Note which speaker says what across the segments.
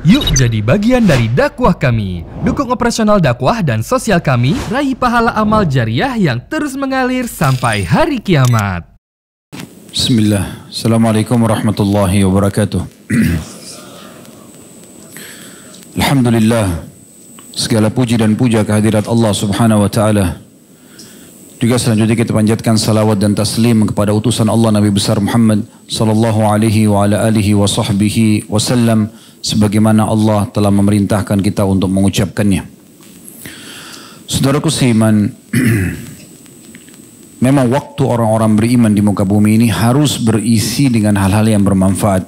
Speaker 1: Yuk jadi bagian dari dakwah kami. Dukung operasional dakwah dan sosial kami, raih pahala amal jariah yang terus mengalir sampai hari kiamat.
Speaker 2: Bismillah. Assalamualaikum warahmatullahi wabarakatuh. Alhamdulillah. Segala puji dan puja kehadirat Allah subhanahu wa ta'ala. Juga selanjutnya kita panjatkan salawat dan taslim kepada utusan Allah Nabi besar Muhammad sallallahu alaihi wa ala alihi wa sahbihi wasallam, sebagaimana Allah telah memerintahkan kita untuk mengucapkannya. Saudaraku seiman, memang waktu orang-orang beriman di muka bumi ini harus berisi dengan hal-hal yang bermanfaat.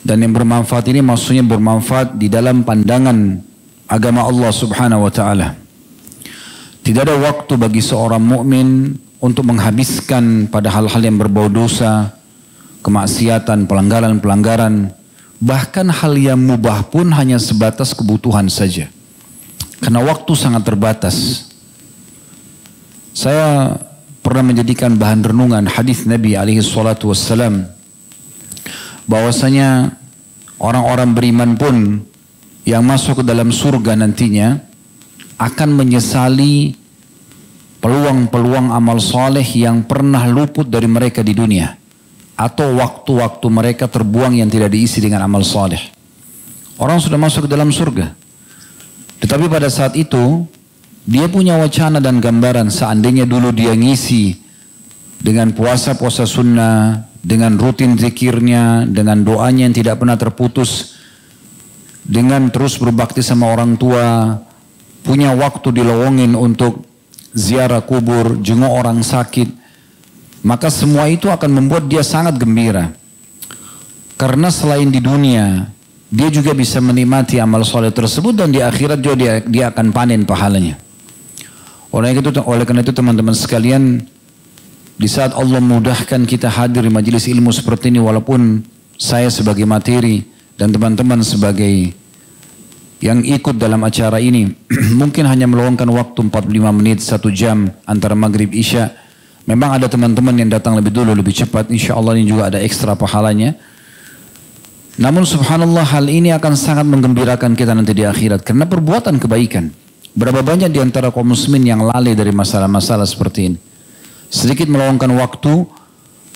Speaker 2: Dan yang bermanfaat ini maksudnya bermanfaat di dalam pandangan agama Allah subhanahu wa ta'ala. Tidak ada waktu bagi seorang mukmin untuk menghabiskan pada hal-hal yang berbau dosa, kemaksiatan, pelanggaran-pelanggaran, bahkan hal yang mubah pun hanya sebatas kebutuhan saja. Karena waktu sangat terbatas. Saya pernah menjadikan bahan renungan hadis Nabi alaihi salatu wassalam, bahwasanya orang-orang beriman pun yang masuk ke dalam surga nantinya akan menyesali peluang-peluang amal soleh yang pernah luput dari mereka di dunia, atau waktu-waktu mereka terbuang yang tidak diisi dengan amal soleh. Orang sudah masuk ke dalam surga, tetapi pada saat itu dia punya wacana dan gambaran, seandainya dulu dia ngisi dengan puasa-puasa sunnah, dengan rutin zikirnya, dengan doanya yang tidak pernah terputus, dengan terus berbakti sama orang tua, punya waktu dilowongin untuk ziarah kubur, jenguk orang sakit, maka semua itu akan membuat dia sangat gembira. Karena selain di dunia, dia juga bisa menikmati amal soleh tersebut, dan di akhirat juga dia akan panen pahalanya. Oleh karena itu teman-teman sekalian, di saat Allah mudahkan kita hadir di majelis ilmu seperti ini, walaupun saya sebagai materi dan teman-teman sebagai yang ikut dalam acara ini mungkin hanya meluangkan waktu 45 menit, 1 jam antara maghrib isya. Memang ada teman-teman yang datang lebih dulu, lebih cepat, insya Allah ini juga ada ekstra pahalanya. Namun subhanallah, hal ini akan sangat menggembirakan kita nanti di akhirat karena perbuatan kebaikan. Berapa banyak di antara kaum muslimin yang lalai dari masalah-masalah seperti ini. Sedikit meluangkan waktu,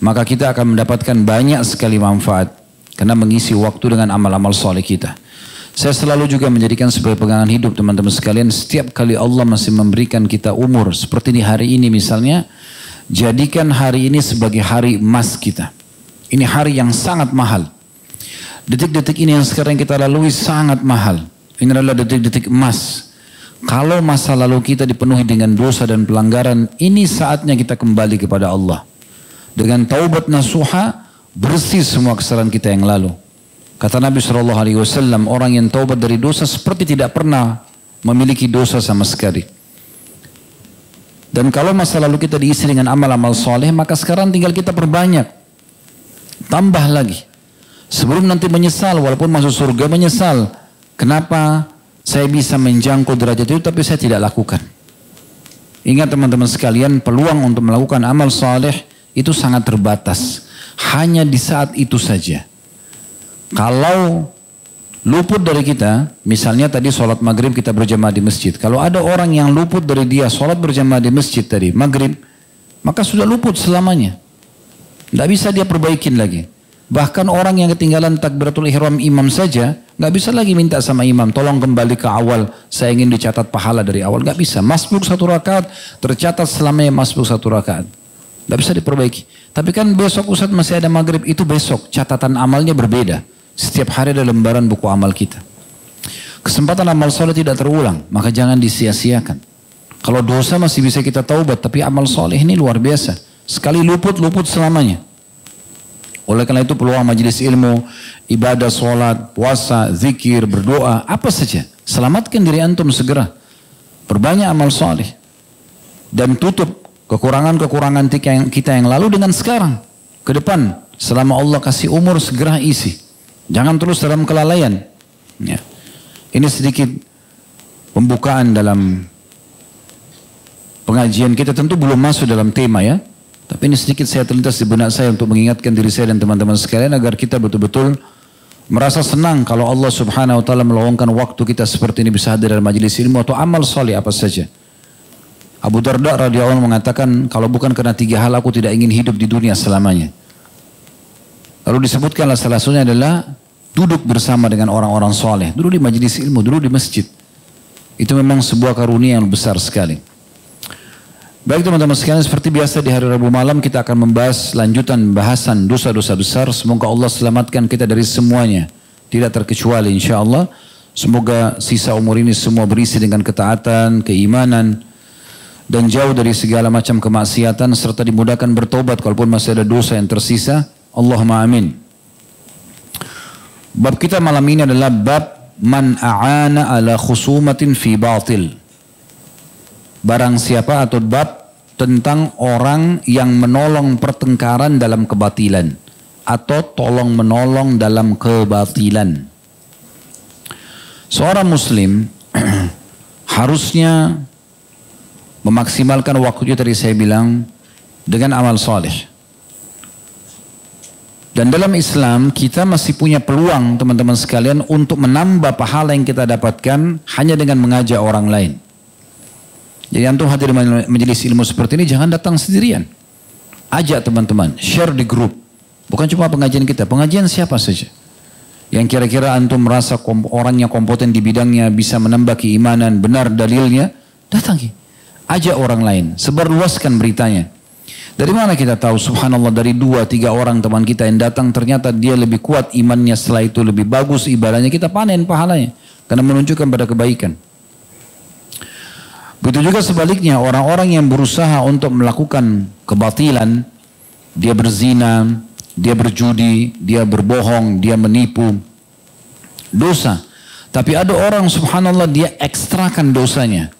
Speaker 2: maka kita akan mendapatkan banyak sekali manfaat karena mengisi waktu dengan amal-amal soleh kita. Saya selalu juga menjadikan sebagai pegangan hidup teman-teman sekalian, setiap kali Allah masih memberikan kita umur seperti di hari ini misalnya, jadikan hari ini sebagai hari emas kita. Ini hari yang sangat mahal. Detik-detik ini yang sekarang kita lalui sangat mahal. Ini adalah detik-detik emas. Kalau masa lalu kita dipenuhi dengan dosa dan pelanggaran, ini saatnya kita kembali kepada Allah. Dengan taubat nasuha, bersih semua kesalahan kita yang lalu. Kata Nabi SAW, orang yang taubat dari dosa seperti tidak pernah memiliki dosa sama sekali. Dan kalau masa lalu kita diisi dengan amal-amal soleh, maka sekarang tinggal kita perbanyak. Tambah lagi. Sebelum nanti menyesal, walaupun masuk surga menyesal. Kenapa saya bisa menjangkau derajat itu tapi saya tidak lakukan? Ingat teman-teman sekalian, peluang untuk melakukan amal soleh itu sangat terbatas. Hanya di saat itu saja. Kalau luput dari kita, misalnya tadi sholat maghrib kita berjamaah di masjid. Kalau ada orang yang luput dari dia sholat berjamaah di masjid tadi, maghrib, maka sudah luput selamanya. Tidak bisa dia perbaikin lagi. Bahkan orang yang ketinggalan takbiratul ihram imam saja, nggak bisa lagi minta sama imam, tolong kembali ke awal, saya ingin dicatat pahala dari awal. Nggak bisa, masbuk 1 rakaat, tercatat selamanya masbuk 1 rakaat. Nggak bisa diperbaiki. Tapi kan besok Ustaz masih ada maghrib, itu besok, catatan amalnya berbeda. Setiap hari ada lembaran buku amal kita. Kesempatan amal soleh tidak terulang, maka jangan disia-siakan. Kalau dosa masih bisa kita taubat, tapi amal soleh ini luar biasa. Sekali luput selamanya. Oleh karena itu peluang majelis ilmu, ibadah, sholat, puasa, zikir, berdoa, apa saja. Selamatkan diri antum segera. Perbanyak amal soleh. Dan tutup kekurangan-kekurangan kita yang lalu dengan sekarang. Ke depan, selama Allah kasih umur segera isi. Jangan terus dalam kelalaian. Ya. Ini sedikit pembukaan dalam pengajian kita, tentu belum masuk dalam tema ya. Tapi ini sedikit saya terlintas di benak saya untuk mengingatkan diri saya dan teman-teman sekalian agar kita betul-betul merasa senang kalau Allah subhanahu wa ta'ala meluangkan waktu kita seperti ini bisa hadir dalam majelis ilmu atau amal soleh apa saja. Abu Darda radhiyallahu anhu mengatakan, kalau bukan karena 3 hal aku tidak ingin hidup di dunia selamanya. Lalu disebutkanlah salah satunya adalah duduk bersama dengan orang-orang soleh, duduk di majelis ilmu, duduk di masjid. Itu memang sebuah karunia yang besar sekali. Baik teman-teman sekalian, seperti biasa di hari Rabu malam kita akan membahas lanjutan bahasan dosa-dosa besar. Semoga Allah selamatkan kita dari semuanya, tidak terkecuali insya Allah. Semoga sisa umur ini semua berisi dengan ketaatan, keimanan, dan jauh dari segala macam kemaksiatan, serta dimudahkan bertobat kalaupun masih ada dosa yang tersisa. Allahumma amin. Bab kita malam ini adalah bab man a'ana ala khusumatin fi batil. Barang siapa, atau bab tentang orang yang menolong pertengkaran dalam kebatilan atau tolong menolong dalam kebatilan. Seorang muslim harusnya memaksimalkan waktunya, tadi saya bilang, dengan amal saleh. Dan dalam Islam kita masih punya peluang teman-teman sekalian untuk menambah pahala yang kita dapatkan hanya dengan mengajak orang lain. Jadi antum hadir majelis ilmu seperti ini jangan datang sendirian. Ajak teman-teman, share di grup. Bukan cuma pengajian kita, pengajian siapa saja yang kira-kira antum merasa orangnya kompeten di bidangnya, bisa menambah keimanan, benar dalilnya, datangi. Ajak orang lain, sebarluaskan beritanya. Dari mana kita tahu? Subhanallah, dari 2-3 orang teman kita yang datang ternyata dia lebih kuat imannya, setelah itu lebih bagus ibadahnya, kita panen pahalanya karena menunjukkan pada kebaikan. Begitu juga sebaliknya, orang-orang yang berusaha untuk melakukan kebatilan, dia berzina, dia berjudi, dia berbohong, dia menipu, dosa. Tapi ada orang subhanallah dia ekstrakan dosanya.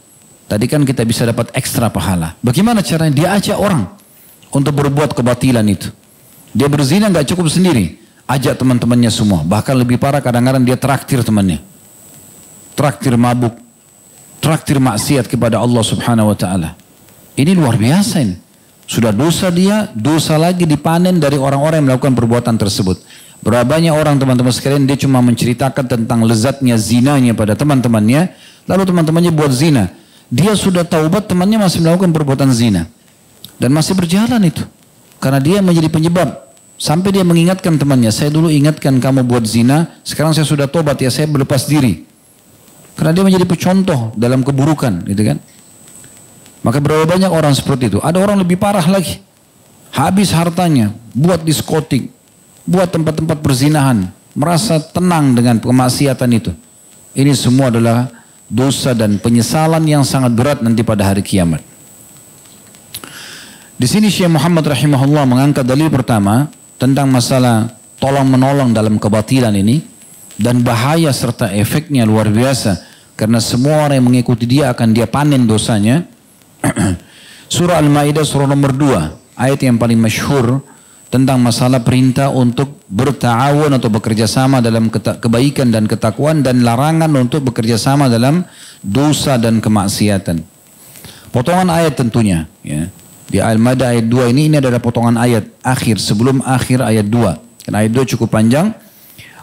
Speaker 2: Tadi kan kita bisa dapat ekstra pahala. Bagaimana caranya? Dia ajak orang untuk berbuat kebatilan itu. Dia berzina nggak cukup sendiri, ajak teman-temannya semua. Bahkan lebih parah, kadang-kadang dia traktir temannya, traktir mabuk, traktir maksiat kepada Allah subhanahu wa ta'ala. Ini luar biasa ini. Sudah dosa dia, dosa lagi dipanen dari orang-orang yang melakukan perbuatan tersebut. Berapa banyak orang teman-teman sekalian, dia cuma menceritakan tentang lezatnya zinanya pada teman-temannya, lalu teman-temannya buat zina. Dia sudah taubat, temannya masih melakukan perbuatan zina. Dan masih berjalan itu. Karena dia menjadi penyebab. Sampai dia mengingatkan temannya, saya dulu ingatkan kamu buat zina, sekarang saya sudah tobat ya, saya berlepas diri. Karena dia menjadi pencontoh dalam keburukan, gitu kan. Maka berapa banyak orang seperti itu. Ada orang lebih parah lagi. Habis hartanya, buat diskotik, buat tempat-tempat perzinahan, merasa tenang dengan kemaksiatan itu. Ini semua adalah dosa dan penyesalan yang sangat berat nanti pada hari kiamat. Di sini Syekh Muhammad rahimahullah mengangkat dalil pertama tentang masalah tolong menolong dalam kebatilan ini, dan bahaya serta efeknya luar biasa karena semua orang yang mengikuti dia akan dia panen dosanya. Surah Al-Maidah surah nomor 2 ayat yang paling masyhur tentang masalah perintah untuk berta'awun atau bekerja sama dalam kebaikan dan ketakwaan, dan larangan untuk bekerja sama dalam dosa dan kemaksiatan. Potongan ayat tentunya ya. Di Al-Maidah ayat 2 ini adalah potongan ayat akhir sebelum akhir ayat 2. Karena ayat 2 cukup panjang.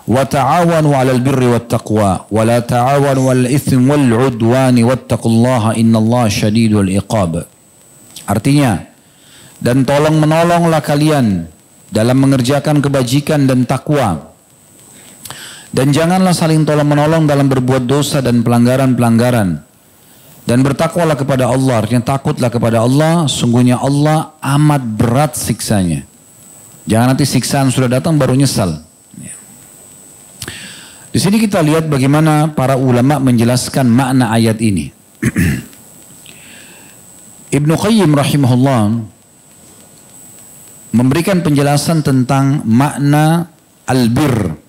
Speaker 2: Wa ta'awanu 'alal birri wat taqwa wa la ta'awanu 'alal itsmi wal 'udwani wattaqullaha innallaha syadidul iqab. Artinya, dan tolong menolonglah kalian dalam mengerjakan kebajikan dan takwa. Dan janganlah saling tolong menolong dalam berbuat dosa dan pelanggaran-pelanggaran. Dan bertakwalah kepada Allah, artinya takutlah kepada Allah, sungguhnya Allah amat berat siksanya. Jangan nanti siksaan sudah datang baru nyesal. Di sini kita lihat bagaimana para ulama menjelaskan makna ayat ini. Ibnu Qayyim rahimahullah memberikan penjelasan tentang makna al-birr.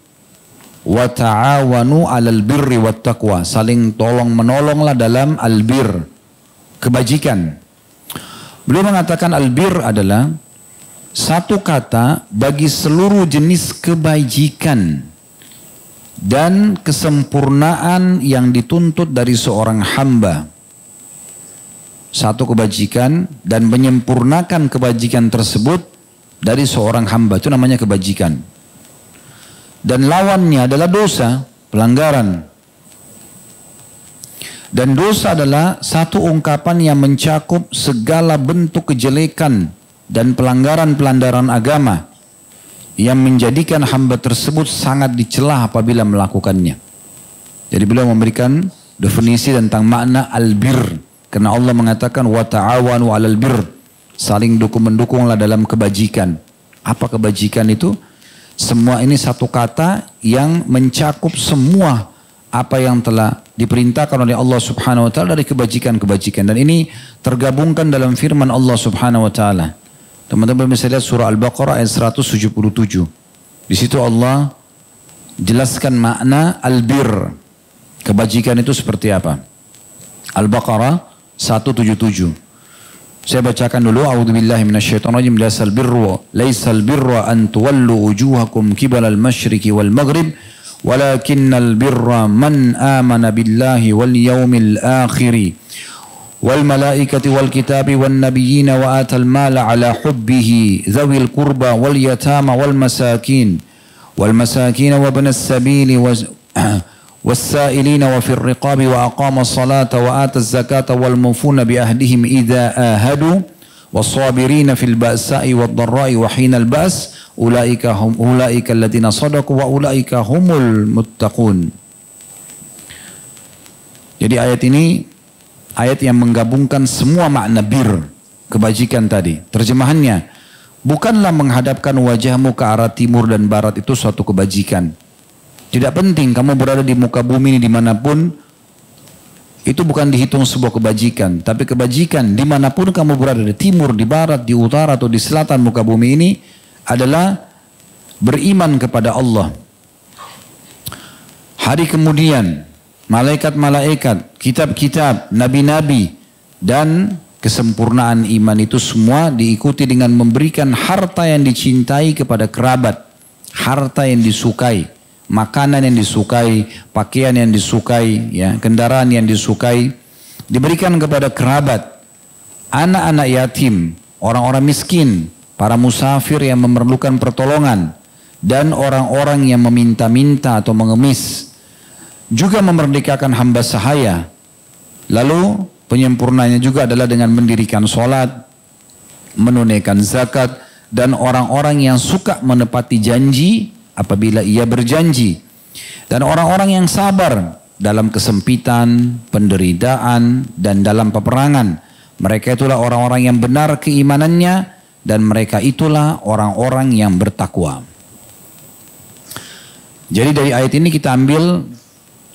Speaker 2: Wa ta'awanu 'alal birri wat taqwa, saling tolong menolonglah dalam al-birr, kebajikan. Beliau mengatakan al-birr adalah satu kata bagi seluruh jenis kebajikan dan kesempurnaan yang dituntut dari seorang hamba. Satu kebajikan dan menyempurnakan kebajikan tersebut dari seorang hamba, itu namanya kebajikan. Dan lawannya adalah dosa, pelanggaran. Dan dosa adalah satu ungkapan yang mencakup segala bentuk kejelekan dan pelanggaran-pelanggaran agama yang menjadikan hamba tersebut sangat dicela apabila melakukannya. Jadi beliau memberikan definisi tentang makna albir. Karena Allah mengatakan wa ta'awanu 'alal bir. Saling mendukunglah dalam kebajikan. Apa kebajikan itu? Semua ini satu kata yang mencakup semua apa yang telah diperintahkan oleh Allah Subhanahu wa taala dari kebajikan-kebajikan. Dan ini tergabungkan dalam firman Allah Subhanahu wa taala. Teman-teman bisa lihat surah Al-Baqarah ayat 177. Di situ Allah jelaskan makna albir. Kebajikan itu seperti apa? Al-Baqarah 177. Saya bacakan dulu. A'udzubillahi minasyaitonirrajim. Laisal birra an tuwallu wujuhakum qibala al-masyriqi wal maghrib walakinnal birra man amana billahi wal yawmil akhir والملائكة والكتاب والنبيين وآتى المال على حبه ذوي القربى واليتامى والمساكين وابن السبيل والسائلين وفي الرقاب وأقام الصلاة وآتى الزكاة والموفون بأهدهم إذا آهدوا والصابرين في البأساء والضراء وحين البأس أولئك الذين صدقوا وأولئك هم المتقون. Jadi ayat ini ayat yang menggabungkan semua makna bir, kebajikan tadi. Terjemahannya, bukanlah menghadapkan wajahmu ke arah timur dan barat itu suatu kebajikan. Tidak penting kamu berada di muka bumi ini dimanapun, itu bukan dihitung sebuah kebajikan. Tapi kebajikan dimanapun kamu berada, di timur, di barat, di utara atau di selatan muka bumi ini adalah beriman kepada Allah. Hari kemudian, malaikat-malaikat, kitab-kitab, nabi-nabi, dan kesempurnaan iman itu semua diikuti dengan memberikan harta yang dicintai kepada kerabat, harta yang disukai, makanan yang disukai, pakaian yang disukai, ya, kendaraan yang disukai, diberikan kepada kerabat, anak-anak yatim, orang-orang miskin, para musafir yang memerlukan pertolongan, dan orang-orang yang meminta-minta atau mengemis. Juga memerdekakan hamba sahaya. Lalu penyempurnanya juga adalah dengan mendirikan sholat, menunaikan zakat, dan orang-orang yang suka menepati janji apabila ia berjanji. Dan orang-orang yang sabar dalam kesempitan, penderitaan, dan dalam peperangan. Mereka itulah orang-orang yang benar keimanannya, dan mereka itulah orang-orang yang bertakwa. Jadi dari ayat ini kita ambil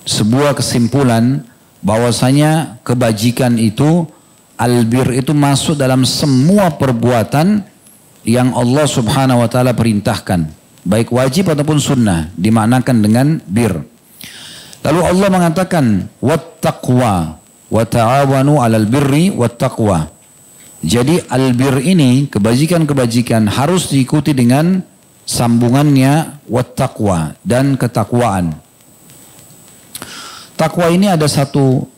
Speaker 2: sebuah kesimpulan bahwasanya kebajikan itu, albir itu masuk dalam semua perbuatan yang Allah Subhanahu wa taala perintahkan, baik wajib ataupun sunnah, dimaknakan dengan bir. Lalu Allah mengatakan wattaqwa wa ta'awanu 'alal birri wattaqwa. Jadi albir ini, kebajikan-kebajikan harus diikuti dengan sambungannya wattaqwa, dan ketakwaan. Takwa ini ada satu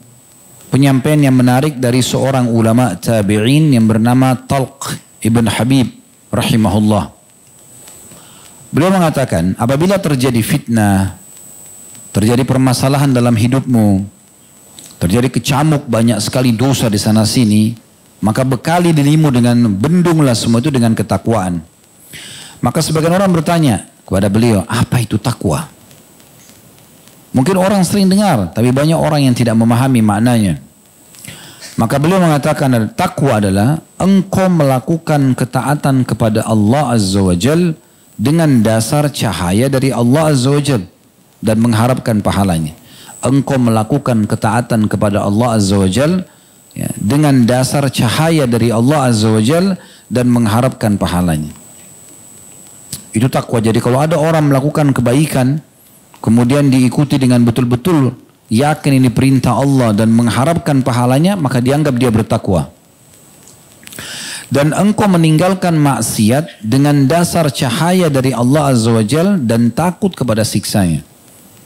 Speaker 2: penyampaian yang menarik dari seorang ulama tabi'in yang bernama Talq ibn Habib rahimahullah. Beliau mengatakan, apabila terjadi fitnah, terjadi permasalahan dalam hidupmu, terjadi kecamuk, banyak sekali dosa di sana sini, maka bekali dirimu dengan, bendunglah semua itu dengan ketakwaan. Maka sebagian orang bertanya kepada beliau, apa itu takwa? Mungkin orang sering dengar, tapi banyak orang yang tidak memahami maknanya. Maka beliau mengatakan, takwa adalah engkau melakukan ketaatan kepada Allah Azza wa Jal dengan dasar cahaya dari Allah Azza wa Jal dan mengharapkan pahalanya. Engkau melakukan ketaatan kepada Allah Azza wa Jal, ya, dengan dasar cahaya dari Allah Azza wa Jal dan mengharapkan pahalanya. Itu takwa. Jadi kalau ada orang melakukan kebaikan, kemudian diikuti dengan betul-betul yakin ini perintah Allah dan mengharapkan pahalanya, maka dianggap dia bertakwa. Dan engkau meninggalkan maksiat dengan dasar cahaya dari Allah Azza wa Jal dan takut kepada siksanya.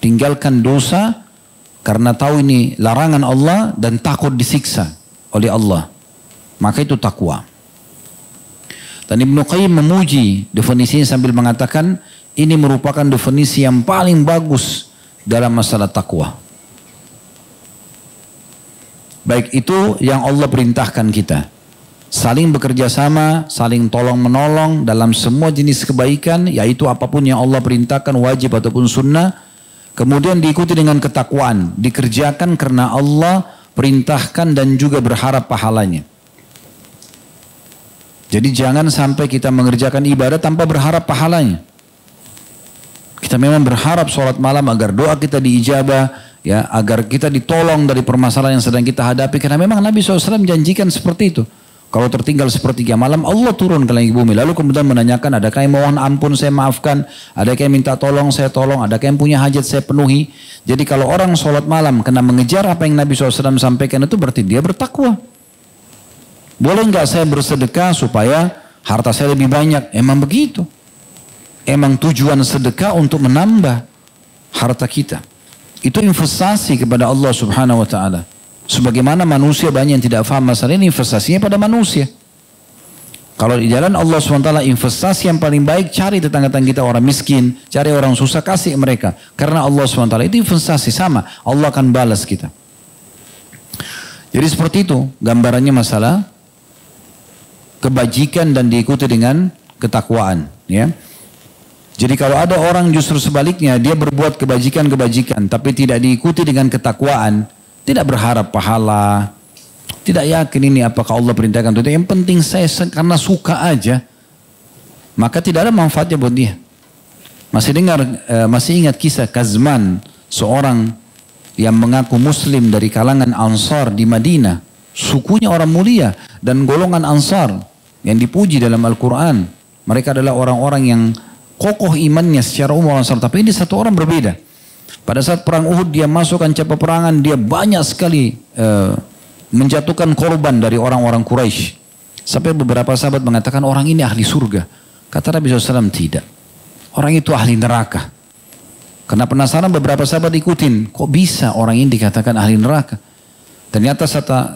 Speaker 2: Tinggalkan dosa karena tahu ini larangan Allah dan takut disiksa oleh Allah. Maka itu takwa. Dan Ibnu Qayyim memuji definisinya sambil mengatakan, ini merupakan definisi yang paling bagus dalam masalah takwa. Baik itu yang Allah perintahkan kita. Saling bekerja sama, saling tolong menolong dalam semua jenis kebaikan, yaitu apapun yang Allah perintahkan, wajib ataupun sunnah. Kemudian diikuti dengan ketakwaan, dikerjakan karena Allah perintahkan dan juga berharap pahalanya. Jadi jangan sampai kita mengerjakan ibadah tanpa berharap pahalanya. Kita memang berharap sholat malam agar doa kita diijabah, ya, agar kita ditolong dari permasalahan yang sedang kita hadapi. Karena memang Nabi SAW janjikan seperti itu. Kalau tertinggal sepertiga malam, Allah turun ke langit bumi. Lalu kemudian menanyakan, adakah yang mohon ampun, saya maafkan. Adakah yang minta tolong, saya tolong. Adakah yang punya hajat, saya penuhi. Jadi kalau orang sholat malam kena mengejar apa yang Nabi SAW sampaikan, itu berarti dia bertakwa. Boleh nggak saya bersedekah supaya harta saya lebih banyak? Emang begitu. Emang tujuan sedekah untuk menambah harta kita. Itu investasi kepada Allah Subhanahu wa Ta'ala. Sebagaimana manusia banyak yang tidak faham masalah ini, investasinya pada manusia. Kalau di jalan Allah SWT, investasi yang paling baik, cari tetangga-tetangga kita orang miskin, cari orang susah, kasih mereka. Karena Allah SWT itu investasi sama, Allah akan balas kita. Jadi seperti itu gambarannya masalah kebajikan dan diikuti dengan ketakwaan. Ya. Jadi kalau ada orang justru sebaliknya, dia berbuat kebajikan-kebajikan, tapi tidak diikuti dengan ketakwaan, tidak berharap pahala, tidak yakin ini apakah Allah perintahkan itu. Yang penting saya karena suka aja, maka tidak ada manfaatnya buat dia. Masih ingat kisah Kazman, seorang yang mengaku Muslim dari kalangan Ansar di Madinah, sukunya orang mulia dan golongan Ansar yang dipuji dalam Al-Quran. Mereka adalah orang-orang yang kokoh imannya secara umum Ansar, tapi ini satu orang berbeda. Pada saat perang Uhud dia masuk kancah peperangan, dia banyak sekali menjatuhkan korban dari orang-orang Quraisy. Sampai beberapa sahabat mengatakan orang ini ahli surga. Kata Nabi SAW tidak. Orang itu ahli neraka. Karena penasaran beberapa sahabat ikutin. Kok bisa orang ini dikatakan ahli neraka? Ternyata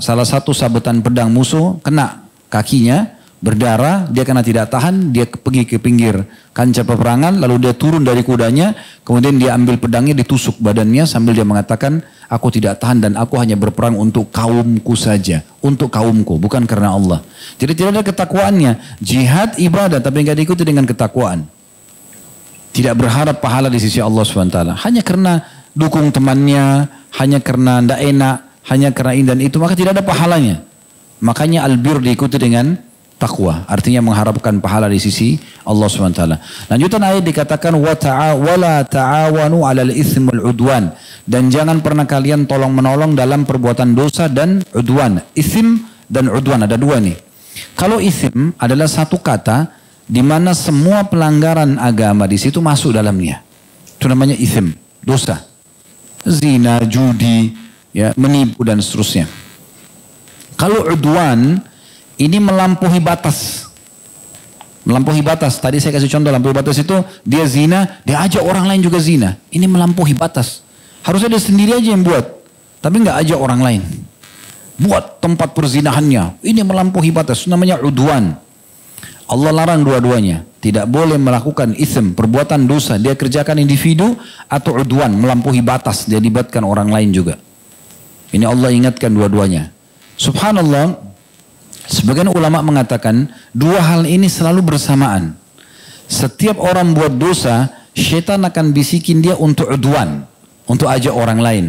Speaker 2: salah satu sabetan pedang musuh kena kakinya. Berdarah, dia karena tidak tahan, dia pergi ke pinggir kancah peperangan, lalu dia turun dari kudanya, kemudian dia ambil pedangnya, ditusuk badannya sambil dia mengatakan, aku tidak tahan dan aku hanya berperang untuk kaumku saja, untuk kaumku, bukan karena Allah. Jadi tidak ada ketakwaannya, jihad ibadah tapi nggak diikuti dengan ketakwaan. Tidak berharap pahala di sisi Allah SWT, hanya karena dukung temannya, hanya karena tidak enak, hanya karena ini dan itu, maka tidak ada pahalanya. Makanya albir diikuti dengan takwa, artinya mengharapkan pahala di sisi Allah SWT. Lanjutan ayat dikatakan wala ta'awanu 'alal itsmi wal 'udwan, dan jangan pernah kalian tolong menolong dalam perbuatan dosa dan udwan. Itsim dan udwan ada dua nih. Kalau itsim adalah satu kata di mana semua pelanggaran agama di situ masuk dalamnya. Itu namanya itsim, dosa. Zina, judi, ya, menipu dan seterusnya. Kalau udwan ini melampaui batas. Melampaui batas. Tadi saya kasih contoh melampaui batas itu dia zina, dia ajak orang lain juga zina. Ini melampaui batas. Harusnya dia sendiri aja yang buat, tapi nggak ajak orang lain. Buat tempat perzinahannya. Ini melampaui batas. Namanya udwan. Allah larang dua-duanya. Tidak boleh melakukan itsm, perbuatan dosa. Dia kerjakan individu atau udwan, melampaui batas. Dia libatkan orang lain juga. Ini Allah ingatkan dua-duanya. Subhanallah. Sebagian ulama mengatakan dua hal ini selalu bersamaan. Setiap orang buat dosa, syaitan akan bisikin dia untuk udwan, untuk ajak orang lain.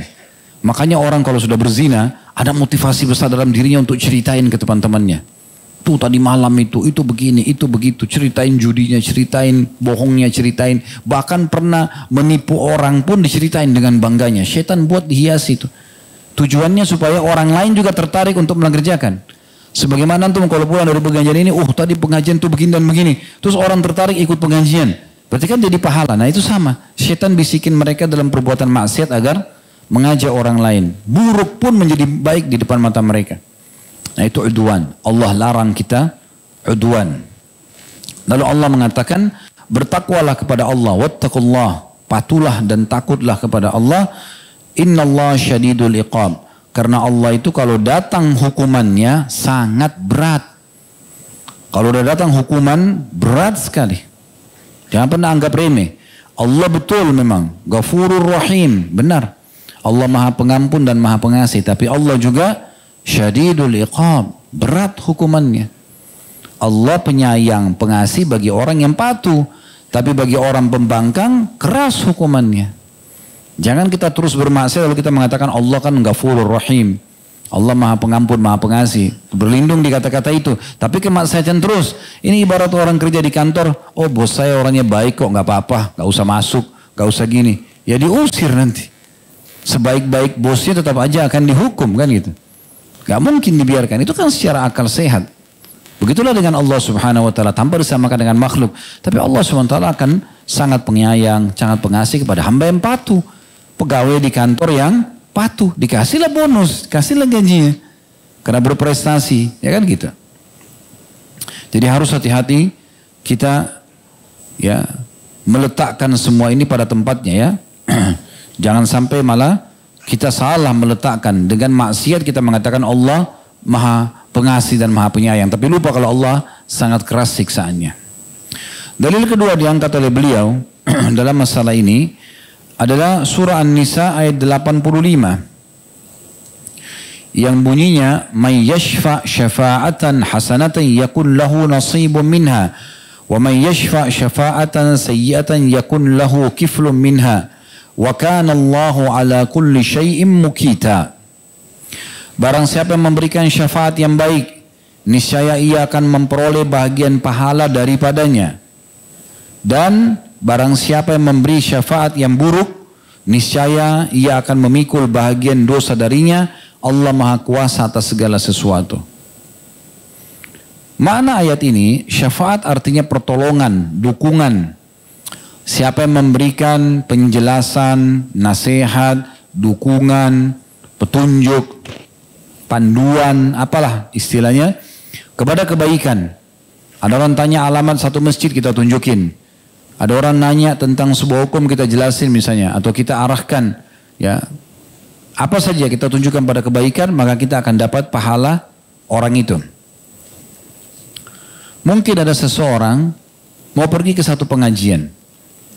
Speaker 2: Makanya orang kalau sudah berzina, ada motivasi besar dalam dirinya untuk ceritain ke teman-temannya. Tuh tadi malam itu begini, itu begitu. Ceritain judinya, ceritain bohongnya, ceritain. Bahkan pernah menipu orang pun diceritain dengan bangganya. Syaitan buat dihiasi itu. Tujuannya supaya orang lain juga tertarik untuk mengerjakan. Sebagaimana antum kalau pulang dari pengajian ini, tadi pengajian tuh begini dan begini. Terus orang tertarik ikut pengajian. Berarti kan jadi pahala. Nah itu sama. Syaitan bisikin mereka dalam perbuatan maksiat agar mengajak orang lain. Buruk pun menjadi baik di depan mata mereka. Nah itu udwan. Allah larang kita udwan. Lalu Allah mengatakan, bertakwalah kepada Allah. Wattaqullah. Patulah dan takutlah kepada Allah. Innallaha syadidul iqab. Karena Allah itu kalau datang hukumannya sangat berat. Kalau udah datang hukuman berat sekali. Jangan pernah anggap remeh. Allah betul memang Ghafurur Rahim, benar. Allah Maha Pengampun dan Maha Pengasih, tapi Allah juga Syadidul Iqab, berat hukumannya. Allah penyayang, pengasih bagi orang yang patuh, tapi bagi orang pembangkang keras hukumannya. Jangan kita terus bermaksiat lalu kita mengatakan Allah kan Ghafurur Rahim. Allah Maha Pengampun, Maha Pengasih. Berlindung di kata-kata itu. Tapi kemaksiatan terus. Ini ibarat orang kerja di kantor. Oh bos saya orangnya baik kok, nggak apa-apa, nggak usah masuk, nggak usah gini. Ya diusir nanti. Sebaik-baik bosnya tetap aja akan dihukum kan gitu. Gak mungkin dibiarkan. Itu kan secara akal sehat. Begitulah dengan Allah Subhanahu wa ta'ala, tanpa disamakan dengan makhluk. Tapi Allah Subhanahu wa ta'ala akan sangat penyayang, sangat pengasih kepada hamba yang patuh. Pegawai di kantor yang patuh, dikasihlah bonus, kasihlah gajinya. Karena berprestasi, ya kan gitu. Jadi harus hati-hati kita ya meletakkan semua ini pada tempatnya ya. Jangan sampai malah kita salah meletakkan. Dengan maksiat kita mengatakan Allah Maha Pengasih dan Maha Penyayang. Tapi lupa kalau Allah sangat keras siksaannya. Dalil kedua diangkat oleh beliau dalam masalah ini adalah surah An-Nisa ayat 85. Yang bunyinya, "May yashfa' syafa'atan hasanatan yakun lahu nasibun minha, wa may yashfa' syafa'atan sayyi'atan yakun lahu kiflun minha. Wa kana Allahu ala kulli syai'in mukita." Barang siapa yang memberikan syafaat yang baik, niscaya ia akan memperoleh bahagian pahala daripadanya. Dan barang siapa yang memberi syafaat yang buruk, niscaya ia akan memikul bahagian dosa darinya. Allah Maha Kuasa atas segala sesuatu. Makna ayat ini, syafaat artinya pertolongan, dukungan. Siapa yang memberikan penjelasan, nasihat, dukungan, petunjuk, panduan, apalah istilahnya, kepada kebaikan. Ada orang tanya alamat satu masjid, kita tunjukin. Ada orang nanya tentang sebuah hukum, kita jelasin misalnya, atau kita arahkan, ya, apa saja kita tunjukkan pada kebaikan, maka kita akan dapat pahala orang itu. Mungkin ada seseorang mau pergi ke satu pengajian,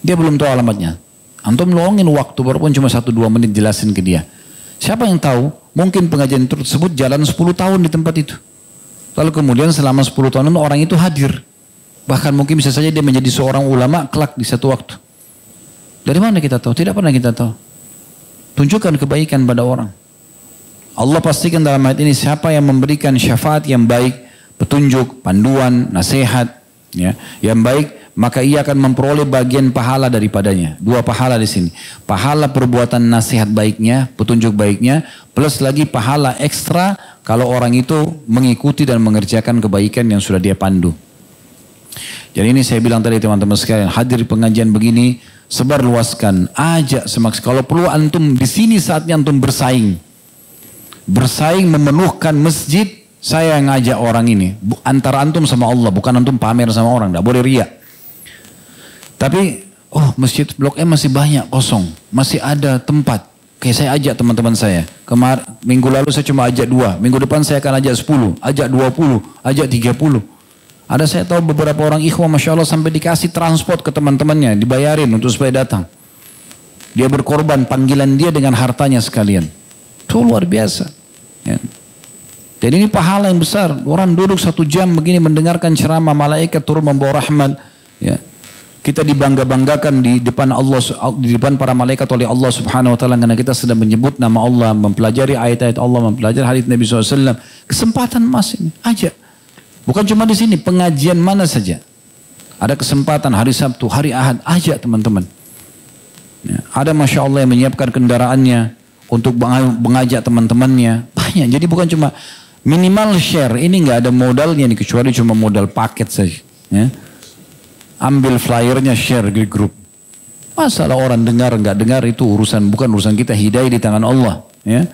Speaker 2: dia belum tahu alamatnya. Antum luangin waktu, walaupun cuma 1-2 menit jelasin ke dia. Siapa yang tahu, mungkin pengajian tersebut jalan 10 tahun di tempat itu. Lalu kemudian selama 10 tahun orang itu hadir. Bahkan mungkin bisa saja dia menjadi seorang ulama kelak di satu waktu. Dari mana kita tahu? Tidak pernah kita tahu. Tunjukkan kebaikan pada orang. Allah pastikan dalam ayat ini siapa yang memberikan syafaat yang baik, petunjuk, panduan, nasihat, ya, yang baik, maka ia akan memperoleh bagian pahala daripadanya. 2 pahala di sini. Pahala perbuatan nasihat baiknya, petunjuk baiknya, plus lagi pahala ekstra kalau orang itu mengikuti dan mengerjakan kebaikan yang sudah dia pandu. Jadi ini saya bilang tadi teman-teman sekalian, hadir pengajian begini, sebarluaskan, ajak semaksimal. Kalau perlu antum di sini saatnya antum bersaing. Bersaing memenuhkan masjid, saya ngajak orang ini. Antara antum sama Allah, bukan antum pamer sama orang, tidak boleh riak. Tapi, oh masjid Blok M masih banyak kosong, masih ada tempat. Kayak saya ajak teman-teman saya. Minggu lalu saya cuma ajak 2, minggu depan saya akan ajak 10, ajak 20, ajak 30. Ada saya tahu beberapa orang ikhwah Masya Allah sampai dikasih transport ke teman-temannya, dibayarin untuk supaya datang. Dia berkorban panggilan dia dengan hartanya sekalian. Itu luar biasa. Ya. Jadi ini pahala yang besar. Orang duduk 1 jam begini mendengarkan ceramah, malaikat turun membawa rahmat. Ya. Kita dibangga-banggakan di depan Allah, di depan para malaikat oleh Allah Subhanahu wa taala karena kita sedang menyebut nama Allah, mempelajari ayat-ayat Allah, mempelajari hadits Nabi SAW. Kesempatan emas ini, aja. Bukan cuma di sini, pengajian mana saja. Ada kesempatan hari Sabtu, hari Ahad, ajak teman-teman. Ya, ada Masya Allah yang menyiapkan kendaraannya untuk mengajak teman-temannya. Banyak, jadi bukan cuma minimal share. Ini nggak ada modalnya nih, kecuali cuma modal paket saja. Ya. Ambil flyernya, share di grup. Masalah orang dengar nggak dengar itu bukan urusan kita. Hidayah di tangan Allah. Ya.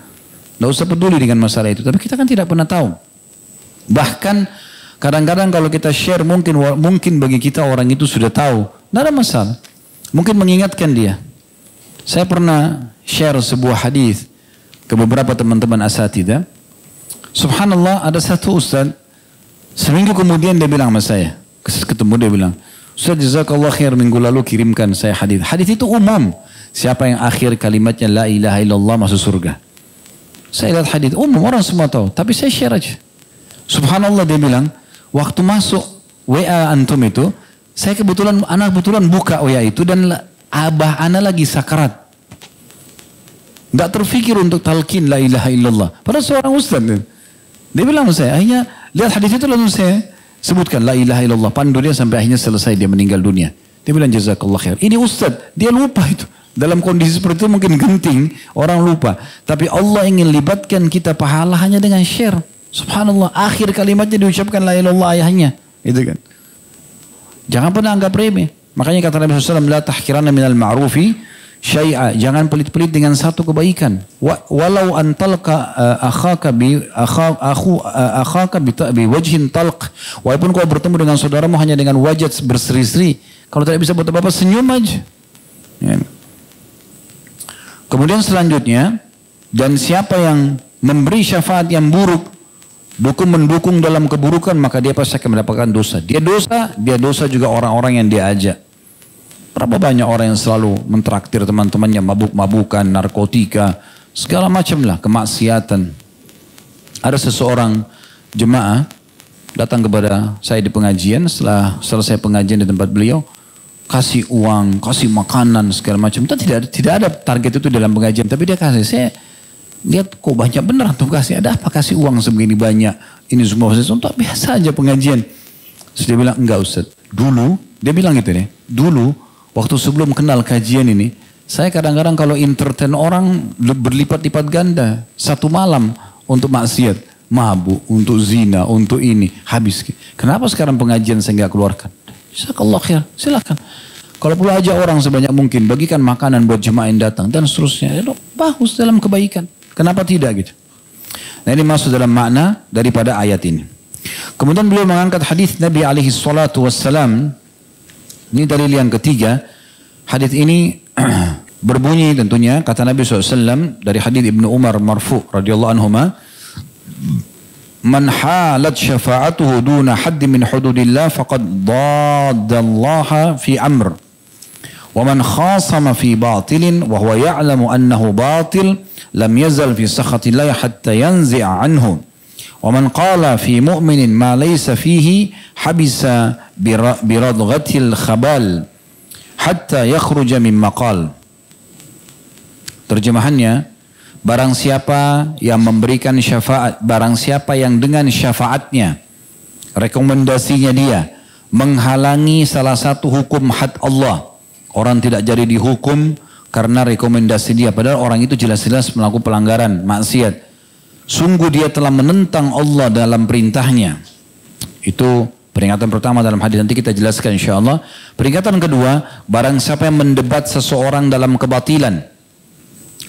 Speaker 2: Nggak usah peduli dengan masalah itu. Tapi kita kan tidak pernah tahu. Bahkan kadang-kadang kalau kita share mungkin bagi kita orang itu sudah tahu. Tidak ada masalah. Mungkin mengingatkan dia. Saya pernah share sebuah hadis ke beberapa teman-teman asatidzah. Subhanallah, ada satu ustaz, seminggu kemudian dia bilang sama saya, ketemu dia bilang, Ustaz jazakallah khair, minggu lalu kirimkan saya hadis. Hadis itu umum. Siapa yang akhir kalimatnya la ilaha illallah masuk surga. Saya lihat hadis umum, orang semua tahu. Tapi saya share aja. Subhanallah, dia bilang, waktu masuk WA antum itu, saya kebetulan buka WA itu dan abah ana lagi sakarat. Nggak terfikir untuk talqin la ilaha illallah. Padahal seorang ustaz. Dia bilang saya, akhirnya lihat hadis itu langsung saya sebutkan la ilaha illallah. Pandu dia sampai akhirnya selesai dia meninggal dunia. Dia bilang jazakallah khair. Ini ustaz, dia lupa itu. Dalam kondisi seperti itu mungkin genting, orang lupa. Tapi Allah ingin libatkan kita pahala hanya dengan share. Subhanallah, akhir kalimatnya diucapkan la ilaha illallah ayahnya. Itu kan. Jangan pernah anggap remeh. Makanya kata Nabi SAW, la tahkiranna minal ma'rufi syai'a. Jangan pelit-pelit dengan satu kebaikan. Walau antalqa akhaka bi wajhin talq. Walaupun kau bertemu dengan saudaramu hanya dengan wajah berseri-seri. Kalau tidak bisa buat apa-apa, senyum aja. Ya. Kemudian selanjutnya, dan siapa yang memberi syafaat yang buruk, mendukung dalam keburukan, maka dia pasti akan mendapatkan dosa. Dia dosa juga orang-orang yang dia ajak. Berapa banyak orang yang selalu mentraktir teman-temannya mabuk-mabukan, narkotika, segala macam lah, kemaksiatan. Ada seseorang jemaah datang kepada saya di pengajian, setelah selesai pengajian di tempat beliau, kasih uang, kasih makanan, segala macam. Tidak ada target itu dalam pengajian, tapi dia kasih. Saya lihat kok banyak benar tuh kasih. Ada apa kasih uang segini banyak? Ini semua untuk biasa aja pengajian. Terus dia bilang, enggak Ustaz. Dulu, dia bilang gitu nih. Dulu, waktu sebelum kenal kajian ini, saya kadang-kadang kalau entertain orang berlipat-lipat ganda. Satu malam untuk maksiat. Mabuk, untuk zina, untuk ini. Habis. Kenapa sekarang pengajian saya nggak keluarkan? Jazakallah khair, silakan. Kalau perlu aja orang sebanyak mungkin, bagikan makanan buat jemaah yang datang dan seterusnya. Itu bagus dalam kebaikan. Kenapa tidak gitu? Nah ini masuk dalam makna daripada ayat ini. Kemudian beliau mengangkat hadis Nabi alaihi salatu wassalam. Ini dalil yang ketiga. Hadis ini berbunyi tentunya kata Nabi SAW dari hadis Ibnu Umar marfu radhiyallahu anhuma. Man halat syafa'atuhu duna haddi min hududillah faqad daddallaha fi amr. Wa man khasama fi batilin wa huwa ya'lamu annahu batil lam yazal fi sakhatillah hatta yanzi'a anhu. Wa man qala fi mu'minin ma laysa fihi habisa biradghatil khabal hatta yakhruja min maqal. Terjemahannya, barang siapa yang memberikan syafaat, barang siapa yang dengan syafaatnya, rekomendasinya dia, menghalangi salah satu hukum had Allah. Orang tidak jadi dihukum karena rekomendasi dia. Padahal orang itu jelas-jelas melakukan pelanggaran, maksiat. Sungguh dia telah menentang Allah dalam perintahnya. Itu peringatan pertama dalam hadis, nanti kita jelaskan insyaAllah. Peringatan kedua, barang siapa yang mendebat seseorang dalam kebatilan.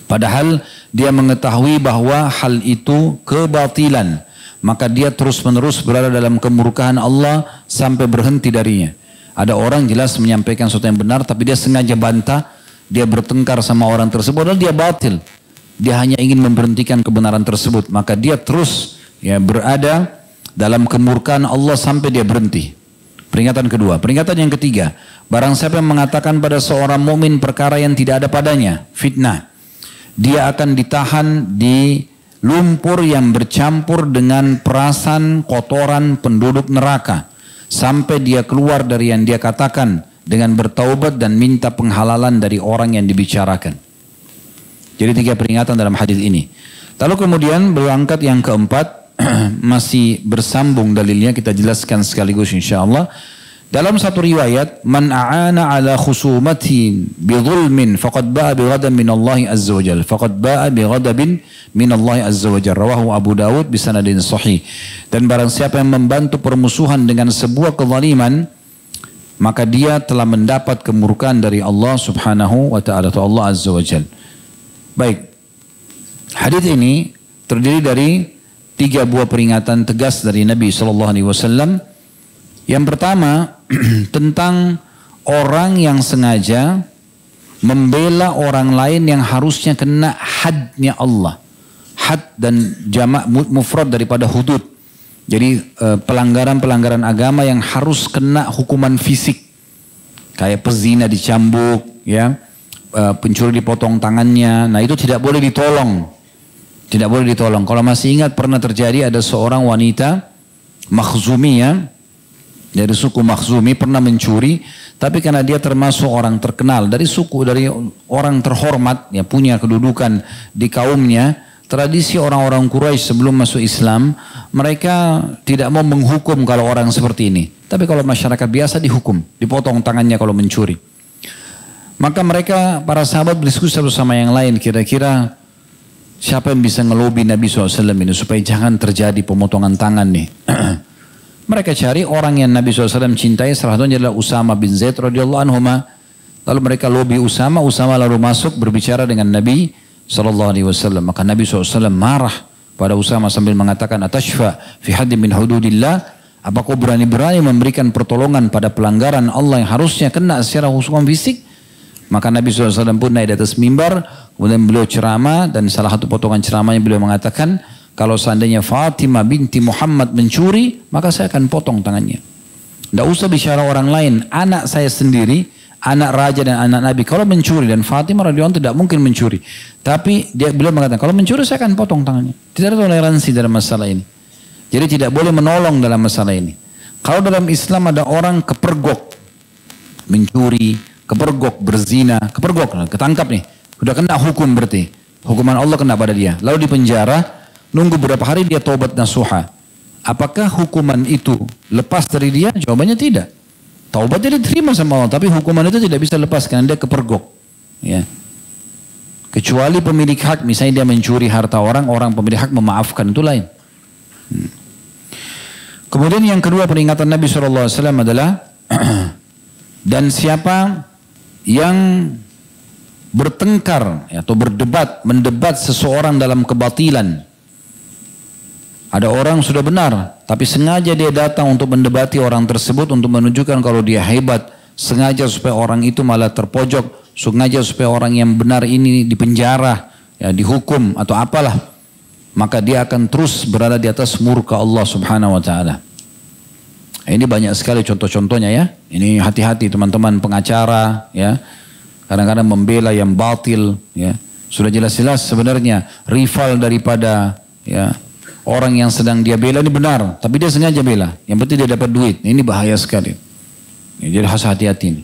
Speaker 2: Padahal dia mengetahui bahwa hal itu kebatilan, maka dia terus-menerus berada dalam kemurkaan Allah sampai berhenti darinya. Ada orang jelas menyampaikan sesuatu yang benar, tapi dia sengaja bantah, dia bertengkar sama orang tersebut, padahal dia batil. Dia hanya ingin memberhentikan kebenaran tersebut, maka dia terus berada dalam kemurkaan Allah sampai dia berhenti. Peringatan kedua. Peringatan yang ketiga, barang siapa yang mengatakan pada seorang mukmin perkara yang tidak ada padanya, fitnah, dia akan ditahan di lumpur yang bercampur dengan perasan kotoran penduduk neraka sampai dia keluar dari yang dia katakan dengan bertaubat dan minta penghalalan dari orang yang dibicarakan. Jadi 3 peringatan dalam hadis ini. Lalu kemudian beliau angkat yang keempat, masih bersambung dalilnya, kita jelaskan sekaligus insyaallah. Dalam satu riwayat, man a'ana ala khusumatin bi dhulmin faqad ba'a bi ghadabin min Allah azza wajalla. Faqad ba'a bi ghadabin min Allah azza wajalla. Rawahu Abu Dawud bi sanadin sahih. Dan barang siapa yang membantu permusuhan dengan sebuah kezaliman, maka dia telah mendapat kemurkaan dari Allah Subhanahu wa taala, atau Allah azza wajalla. Baik. Hadis ini terdiri dari 3 buah peringatan tegas dari Nabi sallallahu alaihi wasallam. Yang pertama, tentang orang yang sengaja membela orang lain yang harusnya kena hadnya Allah. Had dan jamak mufrad daripada hudud. Jadi pelanggaran-pelanggaran agama yang harus kena hukuman fisik. Kayak pezina dicambuk, ya, pencuri dipotong tangannya. Nah itu tidak boleh ditolong. Tidak boleh ditolong. Kalau masih ingat pernah terjadi ada seorang wanita Makhzumiyah dari suku Makhzumi pernah mencuri, tapi karena dia termasuk orang terkenal dari suku, dari orang terhormat, ya, punya kedudukan di kaumnya, tradisi orang-orang Quraisy sebelum masuk Islam, mereka tidak mau menghukum kalau orang seperti ini. Tapi kalau masyarakat biasa dihukum, dipotong tangannya kalau mencuri. Maka mereka, para sahabat berdiskusi satu sama yang lain, kira-kira siapa yang bisa ngelobi Nabi SAW ini supaya jangan terjadi pemotongan tangan nih. Mereka cari orang yang Nabi SAW cintai, salah satunya adalah Usama bin Zaid radhiyallahu anhu. Lalu mereka lobi Usama lalu masuk berbicara dengan Nabi SAW. Maka Nabi SAW marah pada Usama sambil mengatakan, atashfa fi haddin min hududillah, apa kau berani-berani memberikan pertolongan pada pelanggaran Allah yang harusnya kena secara hukuman fisik? Maka Nabi SAW pun naik di atas mimbar, kemudian beliau ceramah, dan salah satu potongan ceramahnya beliau mengatakan, kalau seandainya Fatimah binti Muhammad mencuri, maka saya akan potong tangannya. Tidak usah bicara orang lain, anak saya sendiri, anak raja dan anak Nabi, kalau mencuri, dan Fatimah radhiyallahu anha tidak mungkin mencuri. Tapi beliau mengatakan, kalau mencuri saya akan potong tangannya. Tidak ada toleransi dalam masalah ini. Jadi tidak boleh menolong dalam masalah ini. Kalau dalam Islam ada orang kepergok, mencuri, kepergok, berzina, kepergok, ketangkap nih, sudah kena hukum berarti. Hukuman Allah kena pada dia. Lalu dipenjara, nunggu beberapa hari dia taubat nasuha. Apakah hukuman itu lepas dari dia? Jawabannya tidak. Taubatnya diterima sama Allah, tapi hukuman itu tidak bisa lepas karena dia kepergok. Ya. Kecuali pemilik hak, misalnya dia mencuri harta orang pemilik hak memaafkan, itu lain. Kemudian yang kedua peringatan Nabi SAW adalah dan siapa yang bertengkar atau mendebat seseorang dalam kebatilan. Ada orang sudah benar, tapi sengaja dia datang untuk mendebati orang tersebut untuk menunjukkan kalau dia hebat, sengaja supaya orang itu malah terpojok, sengaja supaya orang yang benar ini dipenjara, ya, dihukum atau apalah, maka dia akan terus berada di atas murka Allah Subhanahu wa taala. Ini banyak sekali contoh-contohnya ya. Ini hati-hati teman-teman pengacara ya. Kadang-kadang membela yang batil ya. Sudah jelas-jelas sebenarnya rival daripada ya orang yang sedang dia bela ini benar, tapi dia sengaja bela. Yang penting dia dapat duit. Ini bahaya sekali. Ya, jadi harus hati-hati ini.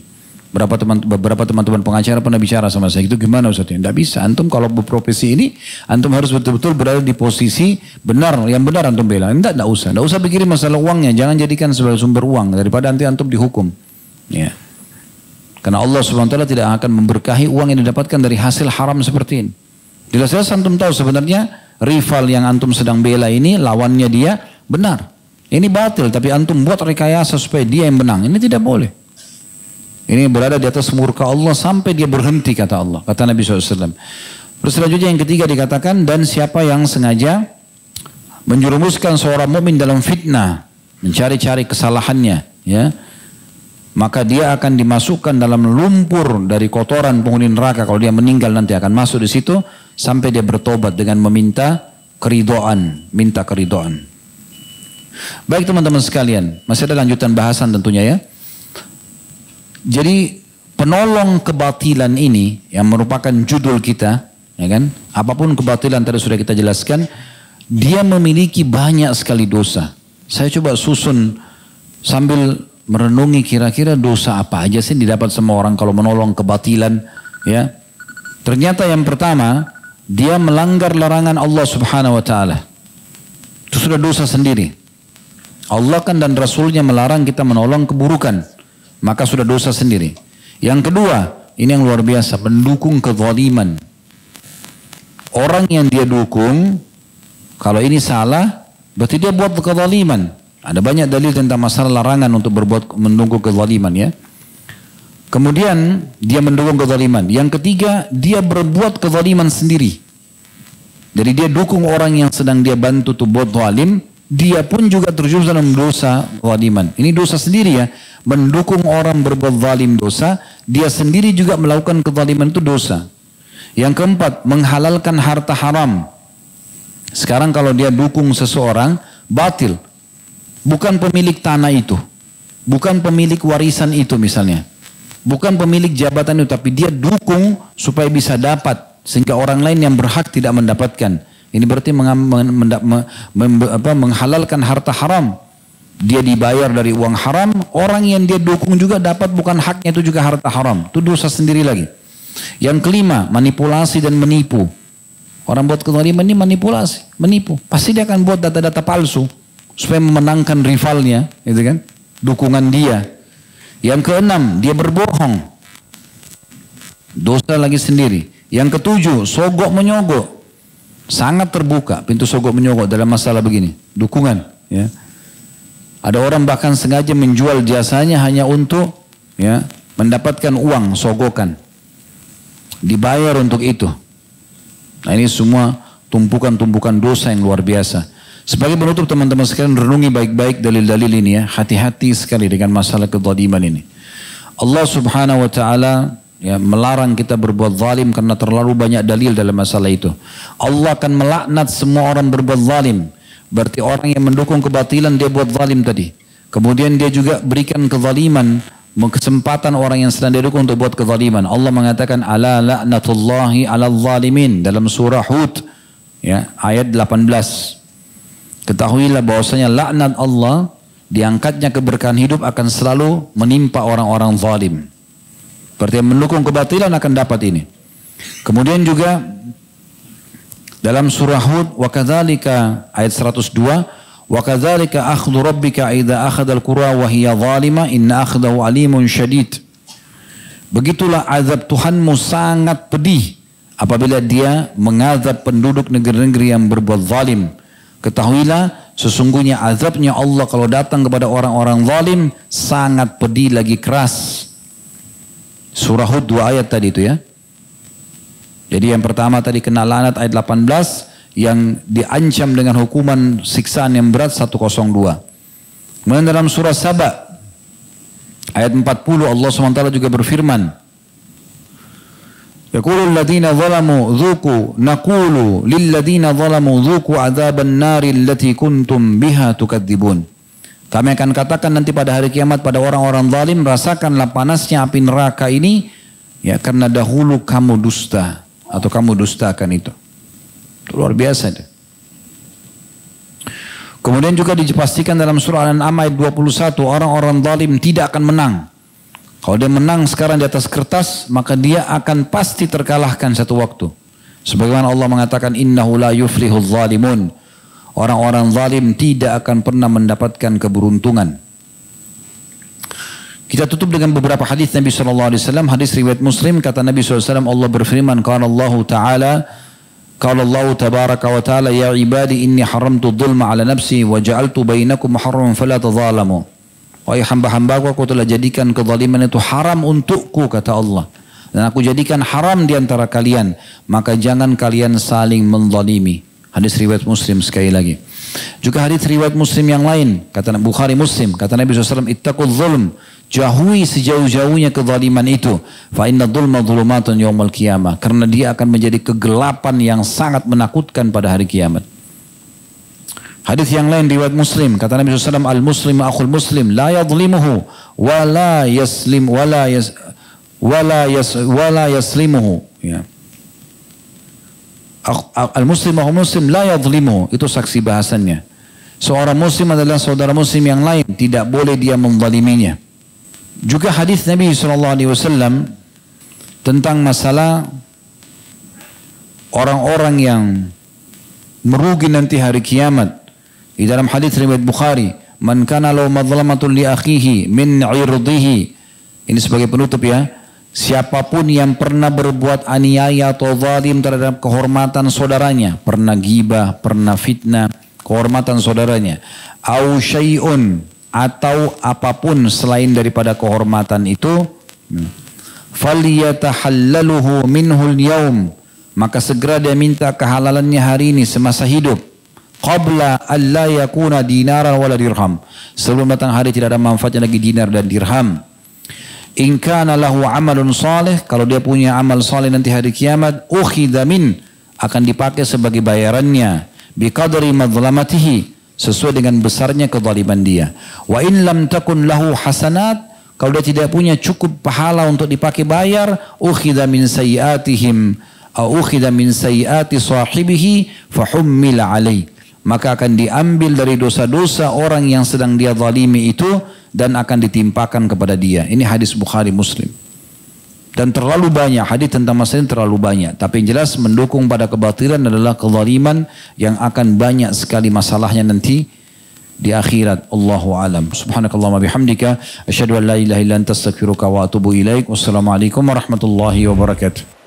Speaker 2: Beberapa teman-teman pengacara pernah bicara sama saya, itu gimana Ustaz? Tidak bisa, antum kalau berprofesi ini, antum harus betul-betul berada di posisi benar, yang benar antum bela. Tidak usah pikirin masalah uangnya, jangan jadikan sebagai sumber uang, daripada nanti antum dihukum. Ya. Karena Allah SWT tidak akan memberkahi uang yang didapatkan dari hasil haram seperti ini. Jelas-jelas antum tahu sebenarnya rival yang antum sedang bela ini, lawannya dia benar. Ini batil, tapi antum buat rekayasa supaya dia yang menang. Ini tidak boleh. Ini berada di atas murka Allah sampai dia berhenti, kata Allah, kata Nabi SAW. Terus selanjutnya yang ketiga dikatakan, dan siapa yang sengaja menjerumuskan seorang mukmin dalam fitnah, mencari-cari kesalahannya, ya, maka dia akan dimasukkan dalam lumpur dari kotoran penghuni neraka. Kalau dia meninggal nanti akan masuk di situ sampai dia bertobat dengan meminta keridhaan, minta keridhaan. Baik teman-teman sekalian, masih ada lanjutan bahasan tentunya ya. Jadi penolong kebatilan ini yang merupakan judul kita, ya kan? Apapun kebatilan tadi sudah kita jelaskan, dia memiliki banyak sekali dosa. Saya coba susun sambil merenungi kira-kira dosa apa aja sih didapat sama orang kalau menolong kebatilan, ya. Ternyata yang pertama, dia melanggar larangan Allah Subhanahu wa taala. Itu sudah dosa sendiri. Allah kan dan Rasulnya melarang kita menolong keburukan, maka sudah dosa sendiri. Yang kedua, ini yang luar biasa, mendukung kezaliman. Orang yang dia dukung, kalau ini salah, berarti dia buat kezaliman. Ada banyak dalil tentang masalah larangan untuk mendukung kezaliman ya. Kemudian dia mendukung kezaliman. Yang ketiga, dia berbuat kezaliman sendiri. Jadi dia dukung orang yang sedang dia bantu tuh buat zalim, dia pun juga terjerumus dalam dosa kezaliman. Ini dosa sendiri ya. Mendukung orang berbuat zalim dosa, dia sendiri juga melakukan kezaliman itu dosa. Yang keempat, menghalalkan harta haram. Sekarang kalau dia dukung seseorang, batil. Bukan pemilik tanah itu, bukan pemilik warisan itu misalnya. Bukan pemilik jabatan itu, tapi dia dukung supaya bisa dapat. Sehingga orang lain yang berhak tidak mendapatkan. Ini berarti menghalalkan harta haram. Dia dibayar dari uang haram, orang yang dia dukung juga dapat bukan haknya, itu juga harta haram. Itu dosa sendiri lagi. Yang kelima, manipulasi dan menipu. Orang buat kezaliman ini manipulasi, menipu. Pasti dia akan buat data-data palsu supaya memenangkan rivalnya, gitu kan? Dukungan dia. Yang keenam, dia berbohong. Dosa lagi sendiri. Yang ketujuh, sogok menyogok. Sangat terbuka pintu sogok menyogok dalam masalah begini. Dukungan. Ya. Ada orang bahkan sengaja menjual jasanya hanya untuk ya, mendapatkan uang sogokan. Dibayar untuk itu. Nah ini semua tumpukan-tumpukan dosa yang luar biasa. Sebagai penutup teman-teman sekalian, renungi baik-baik dalil-dalil ini ya. Hati-hati sekali dengan masalah kezaliman ini. Allah subhanahu wa ta'ala ya, melarang kita berbuat zalim karena terlalu banyak dalil dalam masalah itu. Allah akan melaknat semua orang berbuat zalim. Berarti orang yang mendukung kebatilan dia buat zalim tadi. Kemudian dia juga berikan kezaliman, kesempatan orang yang sedang didukung untuk buat kezaliman. Allah mengatakan ala la'natullahi ala zalimin dalam surah Hud ya, ayat 18. Ketahuilah bahwasanya laknat Allah, diangkatnya keberkahan hidup akan selalu menimpa orang-orang zalim. Berarti yang mendukung kebatilan akan dapat ini. Kemudian juga dalam surah Hud, wa kadzalika ayat 102, wa kadzalika akhdhu rabbika idza akhadha al-qura wa hiya zalima inna akhdahu alimun syadid. Begitulah azab Tuhanmu sangat pedih apabila dia mengazab penduduk negeri-negeri yang berbuat zalim. Ketahuilah sesungguhnya azabnya Allah kalau datang kepada orang-orang zalim sangat pedih lagi keras. Surah Hud 2 ayat tadi itu ya. Jadi yang pertama tadi kena laknat ayat 18, yang diancam dengan hukuman siksaan yang berat 102. Kemudian dalam surah Saba ayat 40 Allah SWT juga berfirman, yaqulul ladzina zalamu dzuqu naqulu lil ladzina zalamu dzuqu adzaban nari allati kuntum biha tukadzibun. Kami akan katakan nanti pada hari kiamat pada orang-orang zalim, rasakanlah panasnya api neraka ini ya karena dahulu kamu dusta atau kamu dustakan itu. Itu luar biasa itu. Kemudian juga dipastikan dalam surah Al-An'am ayat 21, orang-orang zalim tidak akan menang. Kalau dia menang sekarang di atas kertas, maka dia akan pasti terkalahkan satu waktu. Sebagaimana Allah mengatakan innahu la yuflihul zalimun. Orang-orang zalim tidak akan pernah mendapatkan keberuntungan. Kita tutup dengan beberapa hadis Nabi SAW. Hadis riwayat Muslim, kata Nabi SAW, Allah berfirman, qala Allah Ta'ala, qala Allah tabaraka wa ta'ala, ya ibadi inni haramtu dhulma ala nafsi wa ja'altu bainakum muharraman fala tadzalamu. Wahai hamba-hambaku, aku telah jadikan kezaliman itu haram untukku, kata Allah. Dan aku jadikan haram di antara kalian, maka jangan kalian saling menzalimi. Hadis riwayat Muslim sekali lagi. Juga hadis riwayat Muslim yang lain, kata Bukhari Muslim, kata Nabi SAW, ittaqul zulm, jauhi sejauh-jauhnya kezaliman itu. Fa inna dzulma dzulumatun yaumil qiyamah, karena dia akan menjadi kegelapan yang sangat menakutkan pada hari kiamat. Hadis yang lain riwayat Muslim, kata Nabi SAW, al-muslim akhul muslim la yadhlimuhu wa la yaslim wa la yaslimuhu ya. Al-muslim akhul muslim la yadhlimuhu, itu saksi bahasannya. Seorang muslim adalah saudara muslim yang lain, tidak boleh dia menzaliminya. Juga hadis Nabi SAW tentang masalah orang-orang yang merugi nanti hari kiamat. Di dalam hadis riwayat Bukhari, man kana lahu madlamatun li akhihi min 'irdihi. Ini sebagai penutup ya. Siapapun yang pernah berbuat aniaya atau zalim terhadap kehormatan saudaranya, pernah ghibah, pernah fitnah kehormatan saudaranya, au syai'un, atau apapun selain daripada kehormatan itu, falyatahallaluhu minhul yaum, maka segera dia minta kehalalannya hari ini semasa hidup. Qabla alla yakuna dinaran wala dirham, sebelum datang hari tidak ada manfaatnya lagi dinar dan dirham. In kana lahu amalun salih, kalau dia punya amal saleh nanti hari kiamat, ukhidha min, akan dipakai sebagai bayarannya, biqadri madzlamatihi, sesuai dengan besarnya kezaliman dia. Wa in lam takun lahu hasanat, Kalau dia tidak punya cukup pahala untuk dipakai bayar, ukhidha min sayyiatihim au ukhidha min sayyiati sahibihi fahummila alaih. Maka akan diambil dari dosa-dosa orang yang sedang dia zalimi itu dan akan ditimpakan kepada dia. Ini hadis Bukhari Muslim. Dan terlalu banyak hadis tentang masalah ini, terlalu banyak. Tapi yang jelas mendukung pada kebatilan adalah kezaliman yang akan banyak sekali masalahnya nanti di akhirat. Allahu alam. Subhanakallahumma bihamdika asyhadu an la ilaha illa anta astaghfiruka wa atubu ilaik. Wassalamualaikum warahmatullahi wabarakatuh.